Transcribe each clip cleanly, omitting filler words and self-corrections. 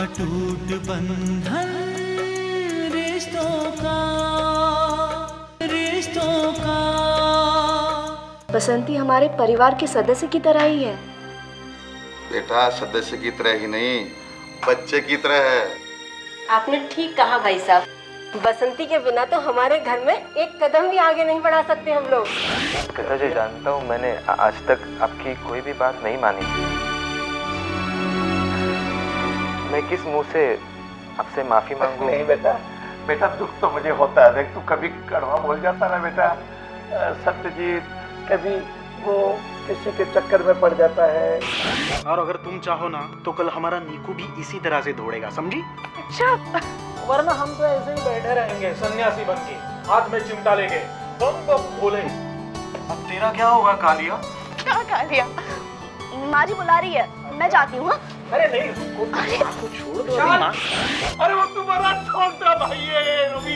अटूट बंधन रिश्तों का। बसंती हमारे परिवार के सदस्य की तरह ही है। बेटा सदस्य की तरह ही नहीं, बच्चे की तरह है। आपने ठीक कहा भाई साहब, बसंती के बिना तो हमारे घर में एक कदम भी आगे नहीं बढ़ा सकते हम लोग। पिताजी जानता हूँ मैंने आज तक आपकी कोई भी बात नहीं मानी। मैं किस मुंह से आपसे माफी मांगू? नहीं बेटा, बेटा दुख तो मुझे होता है। देख तू कभी कड़वा बोल जाता ना बेटा। सत्यजीत कभी वो किसी के चक्कर में पड़ जाता है। और अगर तुम चाहो ना तो कल हमारा नीकू भी इसी तरह से दौड़ेगा, समझी? वरना हम तो ऐसे ही बैठे रहेंगे सन्यासी बन के, हाथ में चिमटा लेके बम बम बोले। अब तेरा क्या होगा कालिया? क्या कालिया? माँ जी बुला रही है, मैं जाती हूँ। अरे नहीं, छोड़ दो माँ। अरे वो तुम्हारा छोटा भाई है रवि,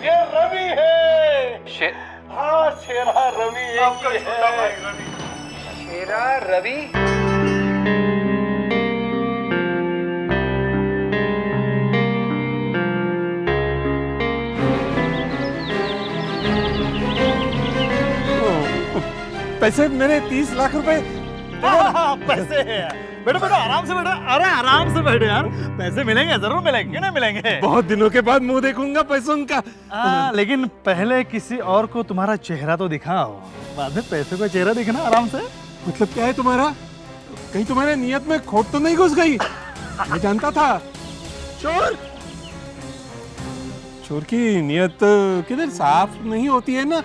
ये रवि है। हाँ शेरा रवि, आपका छोटा भाई रवि। शेरा रवि? पैसे मेरे 30 लाख रुपए। पैसे बैठो बैठो, आराम से बैठो। अरे आराम से बैठो यार, पैसे मिलेंगे, जरूर मिलेंगे, क्यों नहीं मिलेंगे? बहुत दिनों के बाद मुंह देखूंगा पैसों का। लेकिन पहले किसी और को तुम्हारा चेहरा तो दिखाओ, बाद में पैसे का चेहरा दिखना आराम से। मतलब क्या है तुम्हारा? कहीं तुम्हारे नियत में खोट तो नहीं घुस गई? मैं जानता था। चोर चोर की नियत किधर साफ नहीं होती है ना।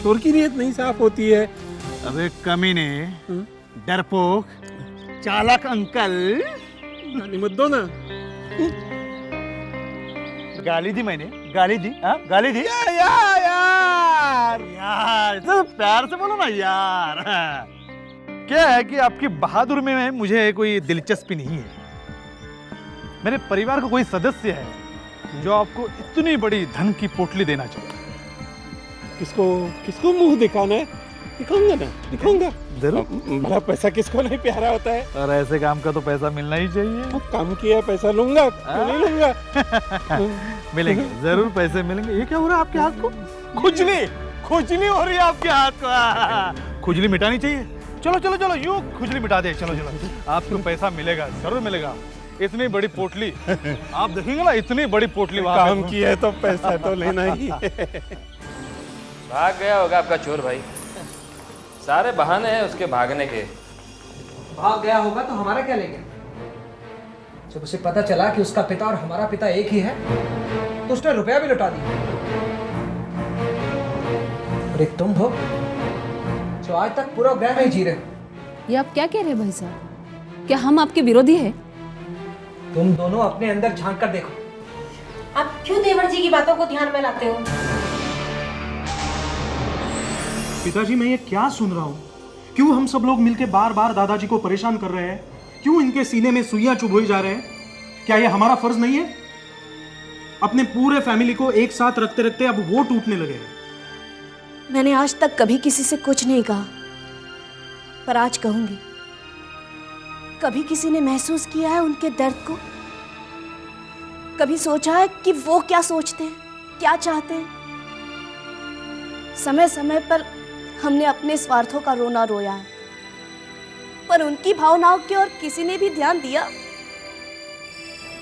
चोर की नियत नहीं साफ होती है। अबे कमीने, डरपोक, चालाक अंकल, गाली मत दो ना। गाली दी मैंने, गाली दी, हाँ गाली दी। यार तो प्यार से बोलो ना यार। क्या है कि आपकी बहादुर में मुझे कोई दिलचस्पी नहीं है। मेरे परिवार का कोई सदस्य है जो आपको इतनी बड़ी धन की पोटली देना चाहिए। किसको किसको मुंह दिखाना है? दिखाऊंगा ना, दिखाऊंगा जरूर। मेरा पैसा किसको नहीं प्यारा होता है? और ऐसे काम का तो पैसा मिलना ही चाहिए। अब काम किया पैसा लूंगा, क्यों नहीं लूंगा? मिलेंगे, जरूर पैसे मिलेंगे। ये क्या हो रहा है आपके हाथ को? खुजली खुजली हो रही है आपके हाथ को। खुजली मिटानी चाहिए। चलो चलो चलो, यूं खुजली मिटा दे। चलो चलो, आपको पैसा मिलेगा, जरूर मिलेगा। इतनी बड़ी पोटली आप देखेंगे ना, इतनी बड़ी पोटली। काम किया है तो पैसा तो लेना ही है। भाग गया होगा आपका चोर भाई। सारे बहाने हैं उसके भागने के। भाग गया होगा तो हमारा क्या लेंगे? जब उसे पता चला कि उसका पिता और हमारा पिता एक ही है तो उसने रुपया भी लुटा दिया। और एक तुम हो जो आज तक पूरा ग्रह में जी रहे हो। ये आप क्या कह रहे हैं भाई साहब? क्या हम आपके विरोधी हैं? तुम दोनों अपने अंदर झांक कर देखो। आप क्यों देवर जी की बातों को ध्यान में लाते हो? पिताजी मैं ये क्या सुन रहा हूँ? क्यों हम सब लोग मिलके बार बार दादाजी को परेशान कर रहे हैं? क्यों इनके सीने में सुइयां चुभोई जा रहे हैं? क्या ये हमारा फर्ज नहीं है? अपने पूरे फैमिली को एक साथ रखते रखते अब वो टूटने लगे हैं। मैंने आज तक कभी किसी से कुछ नहीं कहा, पर आज कहूंगी। कभी किसी ने महसूस किया है उनके दर्द को? कभी सोचा है कि वो क्या सोचते हैं, क्या चाहते हैं? समय समय पर हमने अपने स्वार्थों का रोना रोया है, पर उनकी भावनाओं की ओर किसी ने भी ध्यान दिया?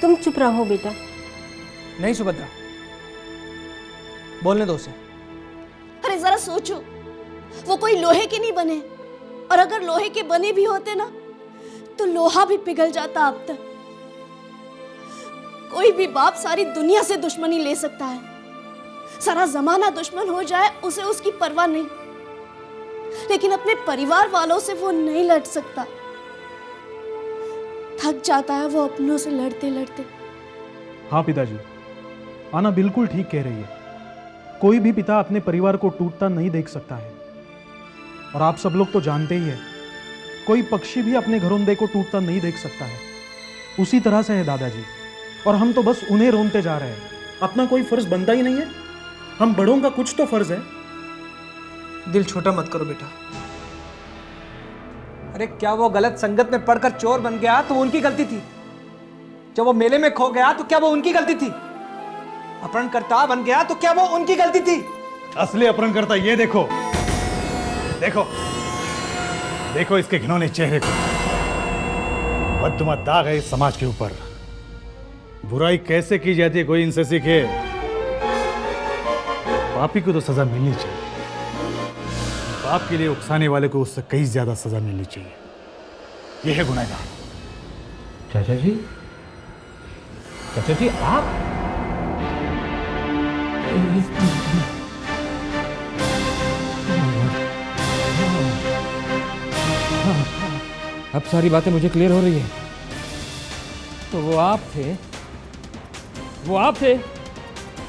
तुम चुप रहो बेटा। नहीं सुभद्रा, बोलने दो उसे। अरे जरा सोचो, वो कोई लोहे के नहीं बने, और अगर लोहे के बने भी होते ना तो लोहा भी पिघल जाता अब तक। कोई भी बाप सारी दुनिया से दुश्मनी ले सकता है, सारा जमाना दुश्मन हो जाए उसे उसकी परवाह नहीं, लेकिन अपने परिवार वालों से वो नहीं लड़ सकता। थक जाता है वो अपनों से लड़ते लड़ते। हाँ पिताजी, आना बिल्कुल ठीक कह रही है। कोई भी पिता अपने परिवार को टूटता नहीं देख सकता है। और आप सब लोग तो जानते ही है, कोई पक्षी भी अपने घरोंदे को टूटता नहीं देख सकता है। उसी तरह से है दादाजी, और हम तो बस उन्हें रोनते जा रहे हैं। अपना कोई फर्ज बनता ही नहीं है। हम बड़ों का कुछ तो फर्ज है। दिल छोटा मत करो बेटा। अरे क्या वो गलत संगत में पढ़कर चोर बन गया तो उनकी गलती थी, जब वो मेले में खो गया तो क्या वो उनकी गलती थी? अपहरणकर्ता बन गया तो क्या वो उनकी गलती थी? असली अपहरणकर्ता ये देखो, देखो देखो इसके घिनौने चेहरे को। बददुमा दाग है इस समाज के ऊपर। बुराई कैसे की जाती है कोई इनसे सीखे। पापी को तो सजा मिलनी चाहिए, पाप के लिए उकसाने वाले को उससे कई ज्यादा सजा मिलनी चाहिए। यह है गुनहगार। चाचा जी, चाचा जी आप? अब सारी बातें मुझे क्लियर हो रही है। तो वो आप थे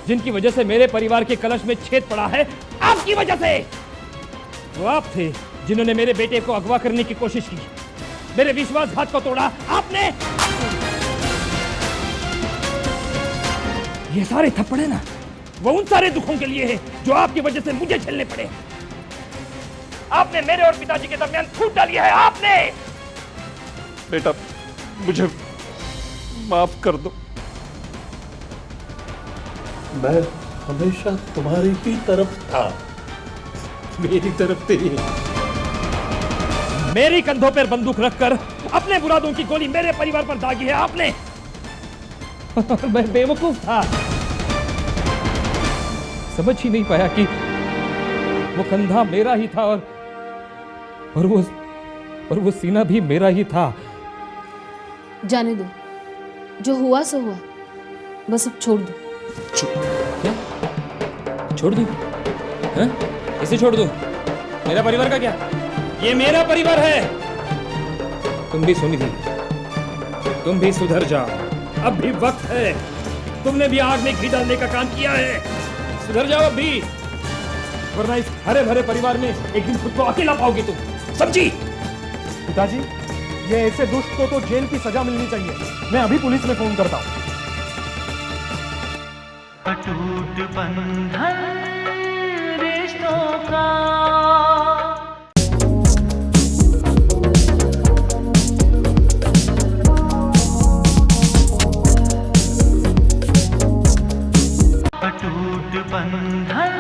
जिनकी वजह से मेरे परिवार के कलश में छेद पड़ा है, आपकी वजह से। वो आप थे जिन्होंने मेरे बेटे को अगवा करने की कोशिश की, मेरे विश्वासघात को तोड़ा आपने। ये सारे थप्पड़े ना, वो उन सारे दुखों के लिए है जो आपकी वजह से मुझे झेलने पड़े। आपने मेरे और पिताजी के दरमियान फूट डाली है आपने। बेटा मुझे माफ कर दो। मैं हमेशा तुम्हारी ही तरफ था। मेरी तरफ तेरी। मेरी कंधों पर बंदूक रखकर अपने मुरादों की गोली मेरे परिवार पर दागी है आपने। मैं बेवकूफ था, समझ ही नहीं पाया कि वो कंधा मेरा ही था और वो सीना भी मेरा ही था। जाने दो, जो हुआ सो हुआ, बस अब छोड़ दो। क्या छोड़ दूं? हैं? इसे छोड़ दूं? मेरा परिवार का क्या? ये मेरा परिवार है। तुम भी सुनी थी, तुम भी सुधर जाओ, अब भी वक्त है। तुमने भी आग में घी डालने का काम किया है, सुधर जाओ अब भी, वरना इस हरे भरे परिवार में एक दिन खुद को अकेला पाओगे तुम, समझी? पिताजी, ये ऐसे दुष्ट को तो जेल की सजा मिलनी चाहिए। मैं अभी पुलिस में फोन करता हूँ। अटूट बंधन रिश्तों का। अटूट बंधन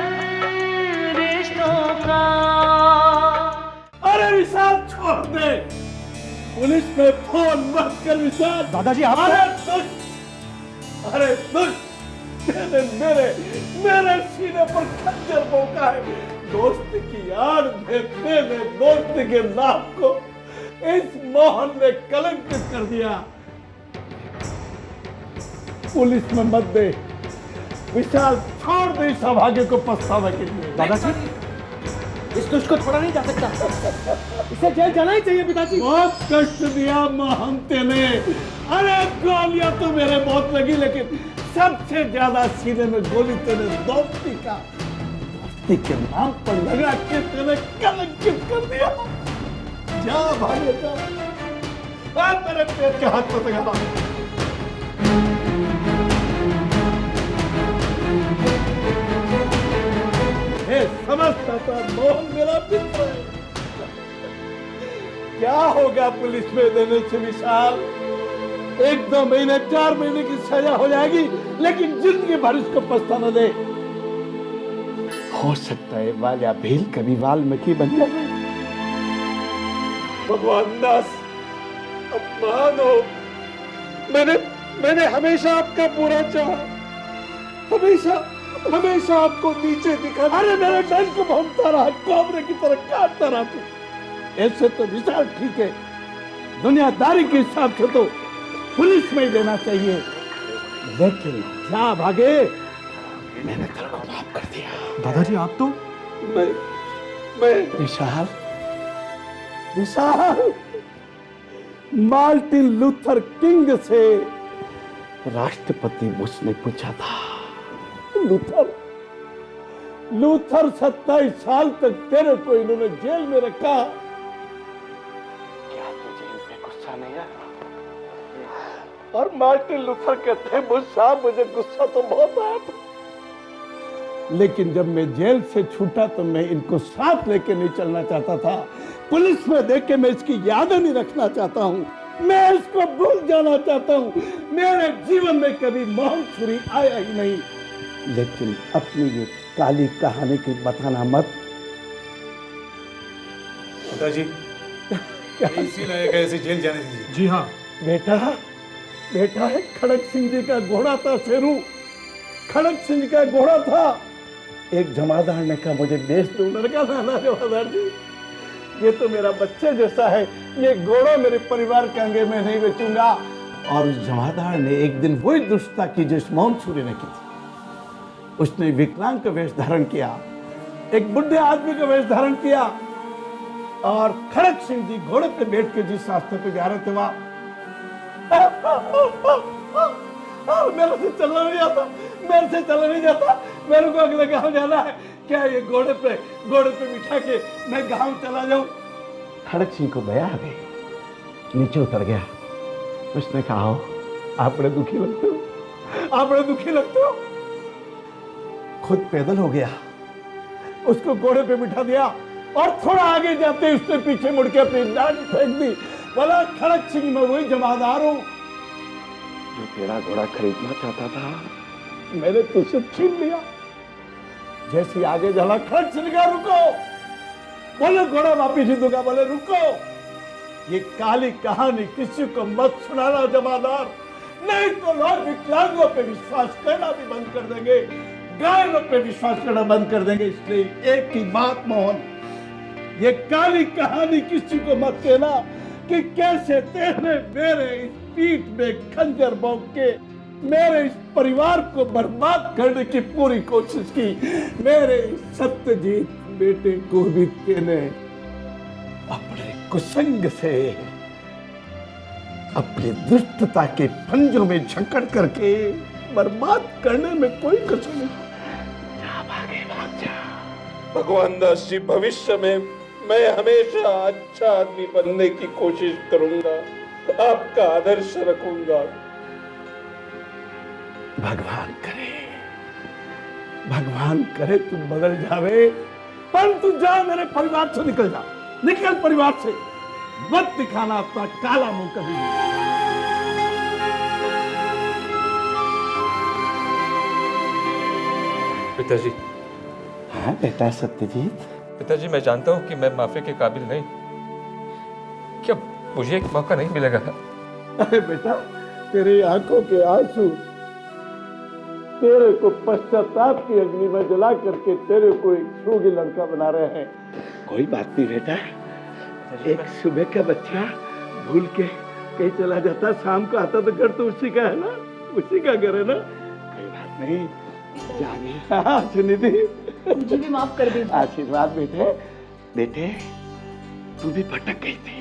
रिश्तों का। अरे विशाल छोड़ दे, पुलिस में फोन मत कर विशाल। दादाजी आप अरे दुष्ट, मेरे सीने पर खंजर भोंका है। दोस्त की आड़ में मेरे दोस्त के नाम को इस मोहन ने कलंकित कर दिया। पुलिस में मत दे विशाल, छोड़ दे इस सौभाग्य को पछतावा के लिए। दादाजी, इस दुष्ट को छोड़ा नहीं जा सकता, इसे जेल जाना ही चाहिए पिताजी। बहुत कष्ट दिया महंते ने। अरे गोलियां तो मेरे बहुत लगी, लेकिन सबसे ज्यादा सीने में गोली तेरे दोस्ती के नाम पर लगा के तेरे कलंकित कर दिया। जा भाई जा, मेरे पेट के हाथ पर लगा। समझता था मोहन मेरा मित्र है। क्या होगा पुलिस में देने से विशाल? 1-2 महीने 4 महीने की सजा हो जाएगी, लेकिन जिंदगी भर इसको पछताना दे। हो सकता है वाल्या भील कभी वाल्मीकि बन जाए। भगवान दास, अब मान हो, मैंने हमेशा आपका बुरा चाहा, हमेशा आपको नीचे दिखा। अरे मेरे डर को भोंकता रहा, कोबरे की तरह काटता रहा तू। ऐसे तो विशाल ठीक है, दुनियादारी के हिसाब से तो पुलिस में ही देना चाहिए, लेकिन जा भागे, मैंने तेरे को माफ कर दिया। दादाजी आप तो मैं विशाल मार्टिन लूथर किंग से राष्ट्रपति बुश ने पूछा था, लूथर 27 साल तक तेरे को इन्होंने जेल में रखा, क्या तुझे इन पे गुस्सा नहीं आया? और मार्टिन लूथर कहते हैं, बुश साहब मुझे गुस्सा तो बहुत आया था, लेकिन जब मैं जेल से छूटा तो मैं इनको साथ लेके नहीं चलना चाहता था। पुलिस में देख के मैं इसकी यादें नहीं रखना चाहता हूं। मैं इसको भूल जाना चाहता हूँ। मेरे जीवन में कभी मोहन छुरी आया ही नहीं, लेकिन अपनी ये काली कहानी की बताना मत। पिताजी इसी लायक ऐसी जेल जाने दीजिए। जी हाँ बेटा, बेटा है खड़क सिंह जी का घोड़ा था शेरू, खड़क सिंह का घोड़ा था। एक जमादार ने कहा मुझे बेच दो। मैंने कहा ना जमादार जी, ये तो मेरा बच्चे जैसा है, ये घोड़ा मेरे परिवार के आगे में नहीं बेचूंगा। और उस जमादार ने एक दिन वही दुष्टता की जो मोहन छुरी ने की थी। उसने विकलांग का वेश धारण किया, एक बुढ़े आदमी का वेश धारण किया, और खड़क सिंह जी घोड़े पे बैठ के जिस रास्ते पे जा रहे थे वहां मेरे से चलना नहीं आता, मेरे से चलना नहीं जाता, मेरे को अगले गांव जाना है। क्या ये घोड़े पे बिठा के मैं गांव चला जाऊं? खड़क सिंह को दया आ गई, नीचे उतर गया। उसने कहा आप बड़े दुखी लगते हो, आप बड़े दुखी लगते हो। खुद पैदल हो गया, उसको घोड़े पे बिठा दिया, और थोड़ा आगे जाते उसने पीछे मुड़ के अपनी डांट फेंक दी। बोला खड़क सिंह मैं वही जमादार हूं जो तेरा घोड़ा खरीदना चाहता था, मैंने तुझसे छीन लिया। जैसे आगे चला खड़क सिंह का रुको, बोले घोड़ा वापिस ही दूंगा। बोले रुको, ये काली कहानी किसी को मत सुनाना जमादार, नहीं तो लोग विकलांगों पे विश्वास करना भी बंद कर देंगे, गायों पे विश्वास करना बंद कर देंगे। इसलिए एक ही बात मोहन, ये काली कहानी किसी को मत कहना कि कैसे तेरे मेरे इस पीठ में खंजर भोंक के मेरे इस परिवार को बर्बाद करने की पूरी कोशिश की। मेरे सत्यजीत बेटे को भी तेने अपने कुसंग से, अपनी दुष्टता के पंजों में झकड़ करके बर्बाद करने में कोई कसर नहीं। जा भागे, भाग जा। भगवान दास जी, भविष्य में मैं हमेशा अच्छा आदमी बनने की कोशिश करूंगा, आपका आदर्श रखूंगा। भगवान करे तुम बदल जावे, पर तू जा, मेरे परिवार से निकल जा, निकल परिवार से, मत दिखाना अपना काला मुंह कभी भी। पिताजी। हाँ बेटा सत्यजीत। पिताजी मैं जानता हूँ कि मैं माफी के काबिल नहीं, क्या मुझे एक मौका नहीं मिलेगा? अरे बेटा, तेरी आंखों के आंसू तेरे को पश्चाताप की अग्नि में जला करके तेरे को एक सूगी लड़का बना रहे हैं। कोई बात नहीं बेटा, एक सुबह का बच्चा भूल के कहीं चला जाता, शाम को आता तो घर तो उसी का है ना, उसी का घर है ना। कोई बात नहीं, जानिए सुनिधि, मुझे भी माफ कर दीजिए। आशीर्वाद बेटे। बेटे तू भी भटक गई थी,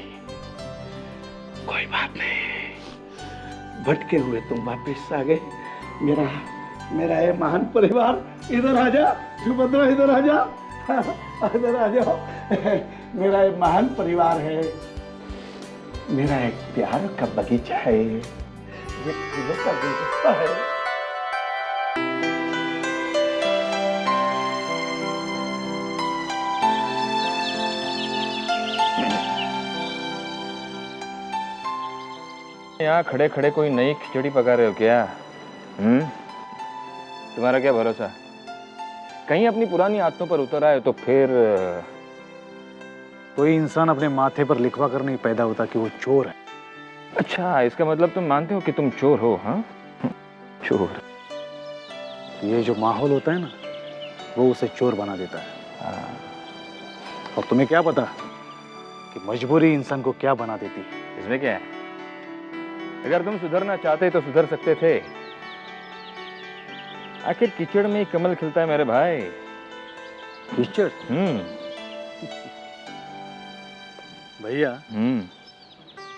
कोई बात नहीं, भटके हुए तुम वापस आ गए। मेरा ये महान परिवार, इधर आ जा सुभद्रा, इधर आ जा, इधर आ जाओ। मेरा ये महान परिवार है, मेरा एक प्यार का बगीचा है, ये फूलों का गुलदस्ता है। यहाँ खड़े खड़े कोई नई खिचड़ी पका रहे हो क्या? तुम्हारा क्या भरोसा, कहीं अपनी पुरानी आदतों पर उतर आए तो फिर। कोई इंसान अपने माथे पर लिखवा कर नहीं पैदा होता कि वो चोर है। अच्छा, इसका मतलब तुम मानते हो कि तुम चोर हो? हाँ, चोर। ये जो माहौल होता है ना, वो उसे चोर बना देता है। और तुम्हें क्या पता कि मजबूरी इंसान को क्या बना देती है? इसमें क्या है? अगर तुम सुधरना चाहते तो सुधर सकते थे। आखिर कीचड़ में ही कमल खिलता है मेरे भाई। कीचड़? भैया,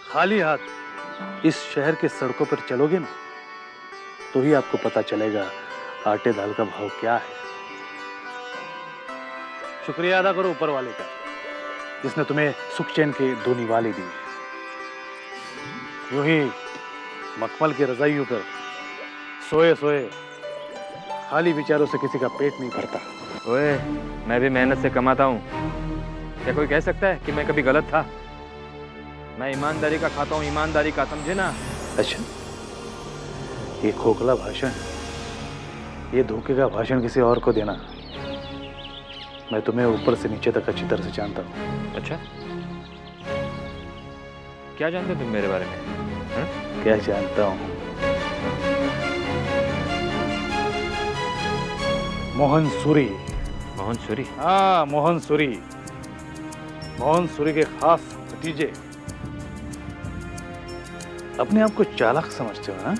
खाली हाथ इस शहर के सड़कों पर चलोगे ना, तो ही आपको पता चलेगा आटे दाल का भाव क्या है। शुक्रिया अदा करो ऊपर वाले का, जिसने तुम्हें सुख चैन की दो निवाले दी। यूं ही मखमल की रजाइयों पर सोए सोए खाली विचारों से किसी का पेट नहीं भरता। ओए, मैं भी मेहनत से कमाता हूँ, क्या कोई कह सकता है कि मैं कभी गलत था? मैं ईमानदारी का खाता हूँ, ईमानदारी का, समझे ना? अच्छा, ये खोखला भाषण, ये धोखे का भाषण किसी और को देना। मैं तुम्हें ऊपर से नीचे तक अच्छी तरह से जानता हूँ। अच्छा, क्या जानते हो तुम मेरे बारे में? हा? क्या जानता हूँ? मोहन सूरी। मोहन सूरी? हाँ, मोहन सूरी। मोहन सूरी के खास भतीजे। अपने आप को चालाक समझते हो ना?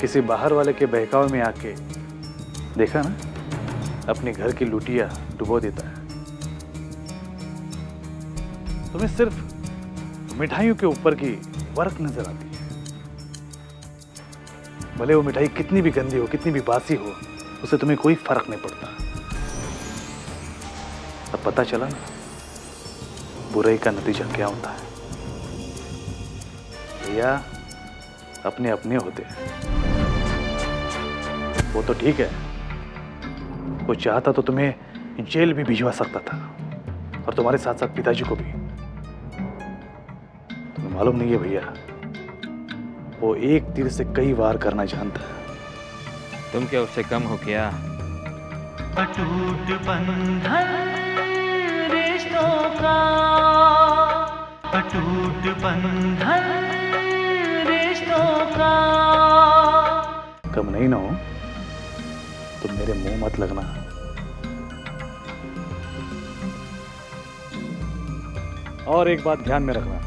किसी बाहर वाले के बहकावे में आके देखा ना, अपने घर की लुटिया डुबो देता है। तुम्हें सिर्फ मिठाइयों के ऊपर की वर्क नजर आती है। भले वो मिठाई कितनी भी गंदी हो, कितनी भी बासी हो, उससे तुम्हें कोई फर्क नहीं पड़ता। अब पता चला ना बुराई का नतीजा क्या होता है। भैया अपने अपने होते हैं। वो तो ठीक है, वो चाहता तो तुम्हें जेल भी भिजवा सकता था, और तुम्हारे साथ साथ पिताजी को भी। तुम्हें मालूम नहीं है भैया, वो एक तीर से कई वार करना जानता है। तुम क्या उससे कम हो क्या? अटूट बंधन रिश्तों का, अटूट बंधन रिश्तों का। कम नहीं ना हो तुम मेरे मुंह मत लगना। और एक बात ध्यान में रखना,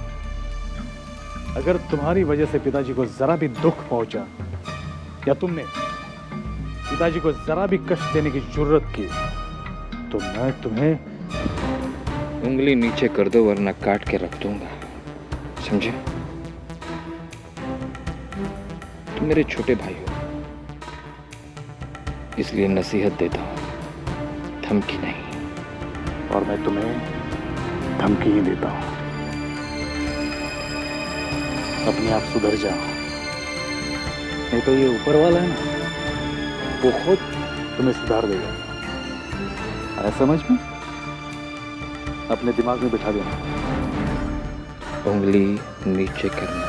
अगर तुम्हारी वजह से पिताजी को जरा भी दुख पहुंचा, या तुमने पिताजी को जरा भी कष्ट देने की जरूरत की, तो मैं तुम्हें उंगली नीचे कर दो वरना काट के रख दूंगा, समझे? तुम मेरे छोटे भाई हो, इसलिए नसीहत देता हूं, धमकी नहीं। और मैं तुम्हें धमकी ही देता हूं। अपने आप सुधर जाओ, नहीं तो ये ऊपर वाला है ना, वो खुद तुम्हें सुधार देगा। आया समझ में? अपने दिमाग में बिठा देना। उंगली नीचे करना।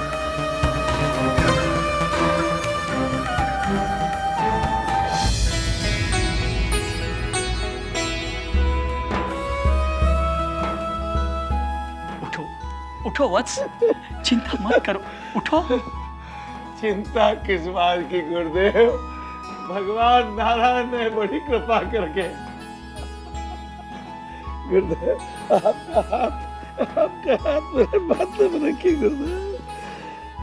उठो वत्स, चिंता मत करो, उठो। चिंता किस बात की गुरुदेव? भगवान नारायण ने बड़ी कृपा करके गुरुदेव आपका हाथ मेरे माथे में रखिए गुरुदेव।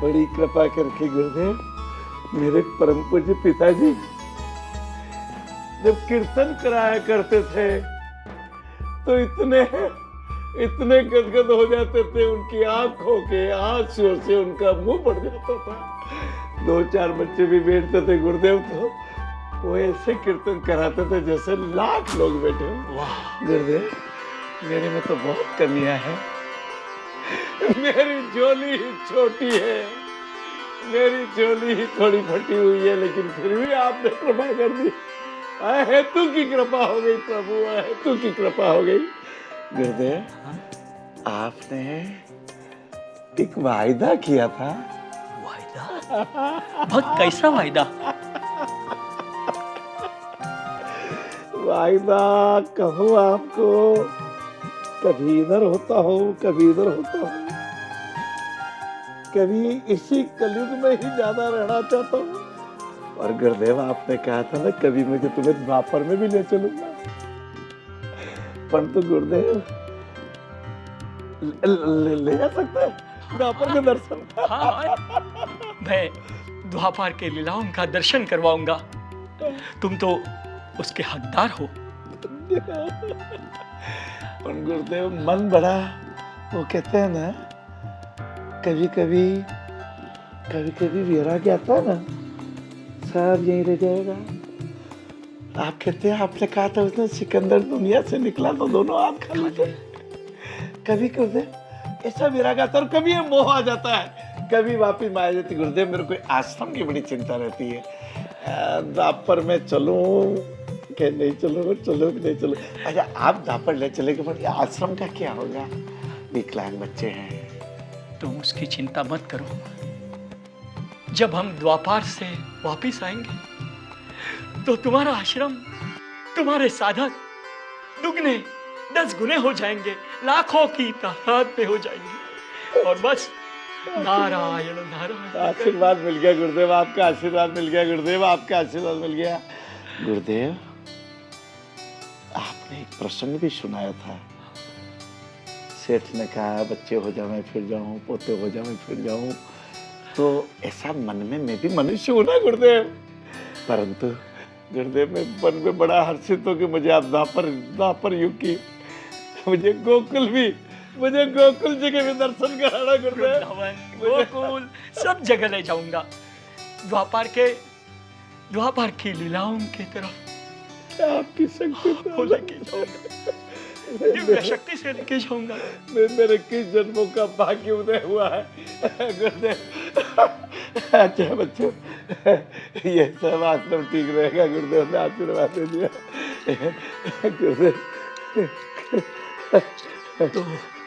बड़ी कृपा करके गुरुदेव, मेरे परम पूज्य पिताजी जब कीर्तन कराया करते थे तो इतने गदगद हो जाते थे, उनकी आंखों के आंसुओं से उनका मुंह बढ़ जाता था। 2-4 बच्चे भी बैठते थे गुरुदेव, तो वो ऐसे कीर्तन कराते थे जैसे लाख लोग बैठे हो। वाह गुरुदेव, मेरे में तो बहुत कमियां हैं। मेरी झोली ही छोटी है, मेरी झोली ही थोड़ी फटी हुई है, लेकिन फिर भी आपने कृपा कर दी। है तू की कृपा हो गई प्रभु, है तू की कृपा हो गई। गुरुदेव, आपने एक वायदा किया था। वायदा? बहुत कैसा वायदा? वायदा कहूँ आपको, कभी इधर होता हो, कभी इधर होता हो, कभी इसी कलयुग में ही ज्यादा रहना चाहता हूँ। और गुरुदेव आपने कहा था ना, कभी मुझे तुम्हें द्वापर में भी ले चलूंगा। परंतु गुरुदेव ले जा सकते हैं द्वापर के दर्शन? हाँ, मैं द्वापर के लीलाओं का दर्शन करवाऊंगा। तुम तो उसके हकदार हो। और गुरुदेव मन बड़ा, वो कहते हैं ना, कभी कभी वैराग्य आता है ना, सब यहीं रह जाएगा। आप कहते हैं, आपने कहा था उसने सिकंदर दुनिया से निकला तो दोनों हाथ खाली थे। कभी गुरुदेव ऐसा वैराग्य आता है, और कभी ये मोह आ जाता है, कभी वापिस माया जाती। गुरुदेव मेरे को आश्रम की बड़ी चिंता रहती है, द्वापर में चलूं कि नहीं चलो, चलो कि नहीं चलो। अच्छा, आप द्वापर ले चले के बाद आश्रम का क्या होगा? विकलांग बच्चे हैं। तुम उसकी चिंता मत करो। जब हम द्वापार से वापिस आएंगे तो तुम्हारा आश्रम, तुम्हारे साधक दुगने 10 गुने हो जाएंगे, लाखों की तादाद में हो जाएंगे। और बस नारायण नारायण। आशीर्वाद मिल गया गुरुदेव, आपका आशीर्वाद मिल गया गुरुदेव, आपका आशीर्वाद मिल गया। गुरुदेव, आपने एक प्रसंग भी सुनाया था। सेठ ने कहा बच्चे हो जाऊं मैं फिर जाऊं, पोते हो जाऊं मैं फिर जाऊं। तो ऐसा मन में भी मनुष्य हूं ना गुरुदेव। परंतु गुरुदेव, मैं मन में बड़ा हर्षित हूं कि मुझे आप द्वापर युग की मुझे गोकुल जी के भी दर्शन कराना गुरुदेव। गोकुल सब जगह ले जाऊंगा। द्वापर की लीलाओं की तरफ आपकी शक्ति लेके जाऊंगा, दिव्य शक्ति से लेके जाऊंगा। मेरे किस जन्मों का भाग्य उदय हुआ है गुरुदेव। अच्छा बच्चों, ये सब आश्रम ठीक रहेगा। गुरुदेव ने आशीर्वाद दे दिया। गुरुदेव तो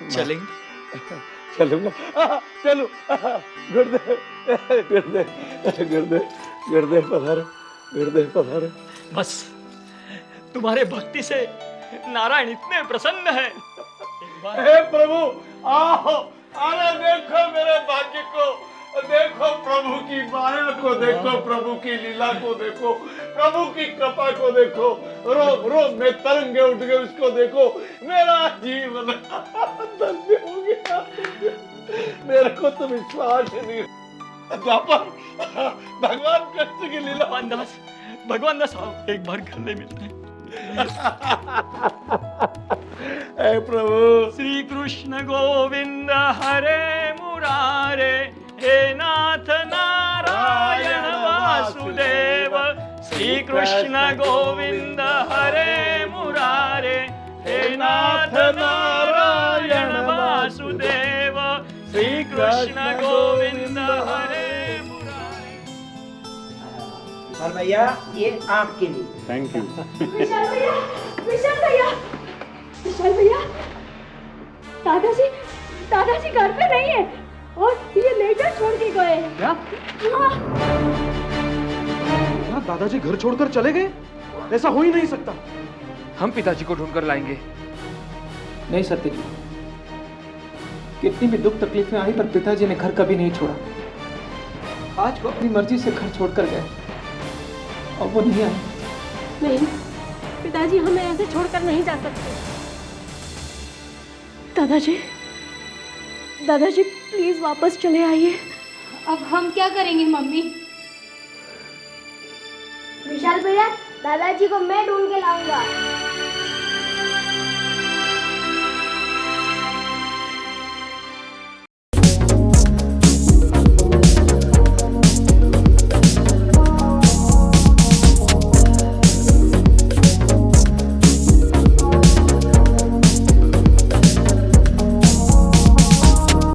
चलेंगे? चलूंगा, चलो गुरुदेव गुरुदेव गुरुदेव पधारो, गुरुदेव पधारो। बस तुम्हारे भक्ति से नारायण इतने प्रसन्न है। हे प्रभु, आओ, अरे देखो मेरे भाग्य को, देखो प्रभु की माया को, देखो प्रभु की लीला को, देखो प्रभु की कृपा को, देखो रोम रोम में तरंगे उठ गए उसको देखो। मेरा जीवन धन्य हो गया। मेरे को तो विश्वास ही नहीं। भगवान कृष्ण की लीला। भगवान दास आओ, एक बार गले मिलते हैं। हे प्रभु। श्री कृष्ण गोविंद हरे मुरारे, हे नाथ नारायण वासुदेव। श्री कृष्ण गोविंद हरे मुरारे, हे नाथ नारायण वासुदेव। श्री कृष्ण गोविंद हरे मुरारे। और भैया ये आपके लिए। Thank you. विशाल भैया, विशाल भैया, विशाल भैया, दादाजी घर पे नहीं है और ये लेकर छोड़ के गए हैं। क्या? हाँ, दादाजी घर छोड़कर चले गए? ऐसा हो ही नहीं सकता। हम पिताजी को ढूंढकर लाएंगे। नहीं सत्य जी, कितनी भी दुख तकलीफें आई पर पिताजी ने घर कभी नहीं छोड़ा। आज वो अपनी मर्जी से घर छोड़कर गए और वो नहीं आए। नहीं पिताजी, हमें ऐसे छोड़कर नहीं जा सकते। दादाजी प्लीज वापस चले आइए। अब हम क्या करेंगे मम्मी? विशाल भैया, दादाजी को मैं ढूंढ के लाऊंगा।